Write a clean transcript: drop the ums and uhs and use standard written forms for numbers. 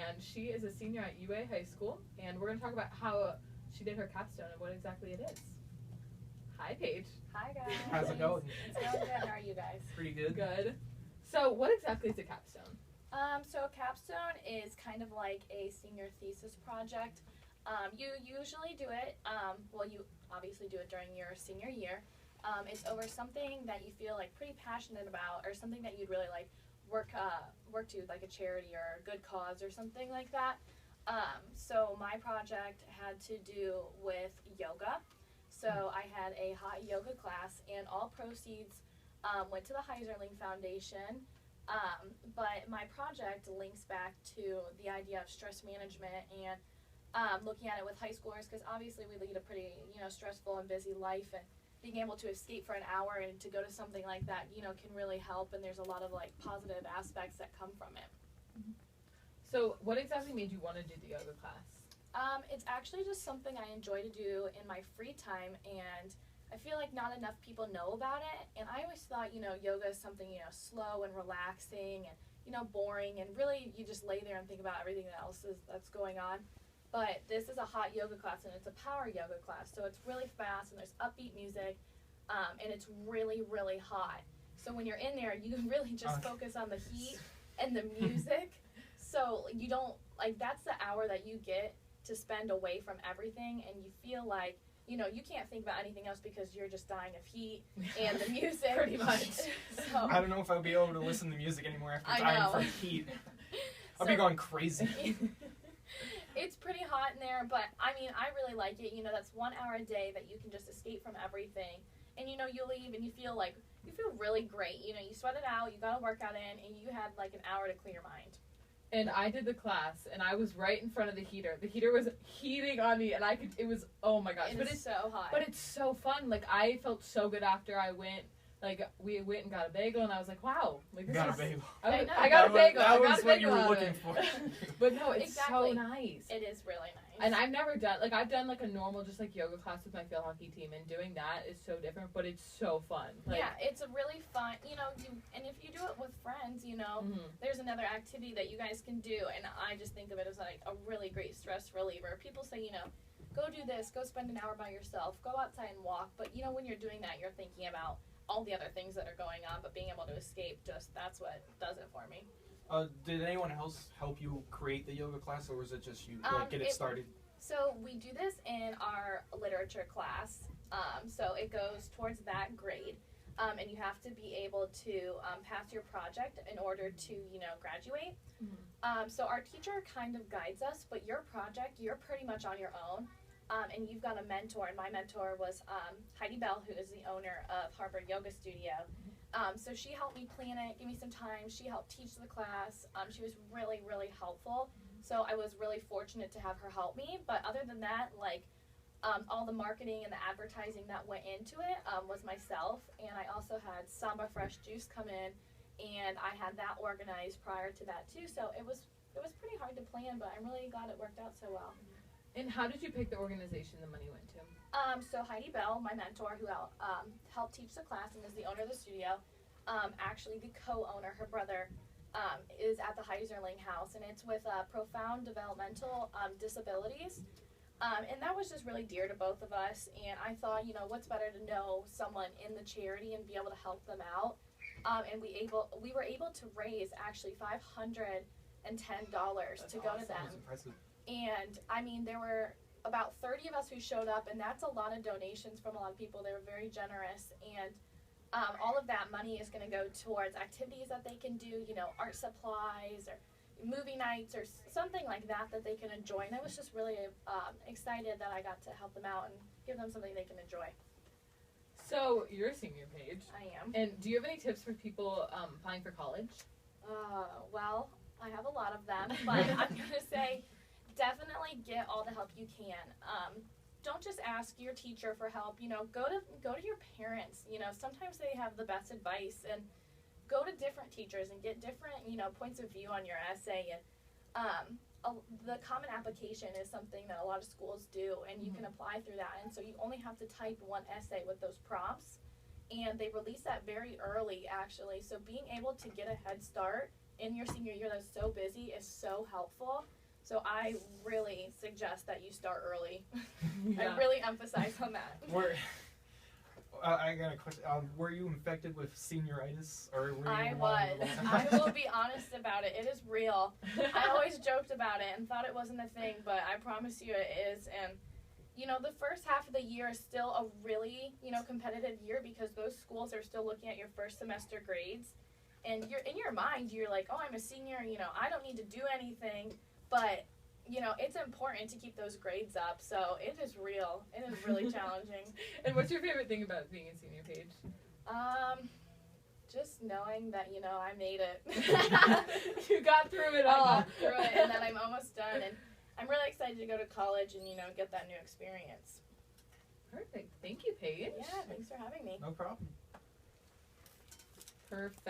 and she is a senior at UA High School, and we're going to talk about how she did her capstone and what exactly it is. Hi, Paige. Hi, guys. How's it going? It's going good. How are you guys? Pretty good. Good. So what exactly is a capstone? So a capstone is kind of like a senior thesis project. You usually do it, you obviously do it during your senior year. It's over something that you feel like pretty passionate about, or something that you'd really like work to, like a charity or a good cause or something like that. So my project had to do with yoga. So I had a hot yoga class, and all proceeds went to the Heiserling Foundation. But my project links back to the idea of stress management and looking at it with high schoolers, because obviously we lead a pretty, stressful and busy life, and being able to escape for an hour and to go to something like that, can really help, and there's a lot of like positive aspects that come from it. So what exactly made you want to do the yoga class? It's actually just something I enjoy to do in my free time, and I feel like not enough people know about it, and I always thought, yoga is something, slow and relaxing and, boring, and really you just lay there and think about everything else that's going on. But this is a hot yoga class, and it's a power yoga class, so it's really fast, and there's upbeat music, and it's really, really hot. So when you're in there, you really just focus on the heat and the music, so you don't, that's the hour that you get to spend away from everything, and you feel like, you can't think about anything else because you're just dying of heat and the music. Pretty much. So, I don't know if I'll be able to listen to music anymore after dying from heat. I'll be going crazy. It's pretty hot in there, but I really like it. That's 1 hour a day that you can just escape from everything. And you leave and you feel really great. You sweat it out, you got a workout in, and you had like an hour to clear your mind. And I did the class, and I was right in front of the heater. The heater was heating on me, and it was, oh my gosh. It's so hot. But it's so fun. Like, I felt so good after I went. Like, we went and got a bagel, and I was like, wow. Like, this got is, a bagel. I got a bagel. That was what you were looking for. But no, it's exactly. so nice. It is really nice. And I've never done, I've done a normal just yoga class with my field hockey team, and doing that is so different, but it's so fun. Yeah, it's a really fun, and if you do it with friends, there's another activity that you guys can do, and I just think of it as like a really great stress reliever. People say, go do this, go spend an hour by yourself, go outside and walk, but when you're doing that, you're thinking about all the other things that are going on, but being able to escape, that's what does it for me. Did anyone else help you create the yoga class, or was it just you get it started? So we do this in our literature class. So it goes towards that grade, and you have to be able to pass your project in order to graduate. Mm-hmm. So our teacher kind of guides us, but your project, you're pretty much on your own. And you've got a mentor, and my mentor was Heidi Bell, who is the owner of Harvard Yoga Studio. So she helped me plan it, give me some time. She helped teach the class. She was really, really helpful. So I was really fortunate to have her help me. But other than that, all the marketing and the advertising that went into it was myself. And I also had Samba Fresh Juice come in, and I had that organized prior to that too. So it was pretty hard to plan, but I'm really glad it worked out so well. And how did you pick the organization the money went to? So Heidi Bell, my mentor, who helped teach the class and is the owner of the studio, actually the co-owner, her brother, is at the Heiserling House, and it's with profound developmental disabilities. And that was just really dear to both of us, and I thought, what's better to know someone in the charity and be able to help them out. And we were able to raise actually $510 to go to them. That's impressive. And there were about 30 of us who showed up, and that's a lot of donations from a lot of people. They were very generous, and all of that money is going to go towards activities that they can do, art supplies or movie nights or something like that they can enjoy. And I was just really excited that I got to help them out and give them something they can enjoy. So you're a senior, Paige. I am. And do you have any tips for people applying for college? Well, I have a lot of them, but I'm going to say definitely get all the help you can. Don't just ask your teacher for help. Go to your parents. Sometimes they have the best advice, and go to different teachers and get different points of view on your essay. And the common application is something that a lot of schools do, and you can apply through that. And so you only have to type one essay with those prompts, and they release that very early, actually. So being able to get a head start in your senior year that's so busy is so helpful. So I really suggest that you start early. Yeah. I really emphasize on that. I got a question. Were you infected with senioritis, or were you? I was. I will be honest about it. It is real. I always joked about it and thought it wasn't a thing, but I promise you it is. And you know, the first half of the year is still a really, you know, competitive year because those schools are still looking at your first semester grades. And you're in your mind, you're like, oh, I'm a senior, you know, I don't need to do anything. But, you know, it's important to keep those grades up. So it is real. It is really challenging. And what's your favorite thing about being a senior, Paige? Just knowing that, you know, I made it. You got through it all. I got through it, and that I'm almost done. And I'm really excited to go to college and, you know, get that new experience. Perfect. Thank you, Paige. Yeah, thanks for having me. No problem. Perfect.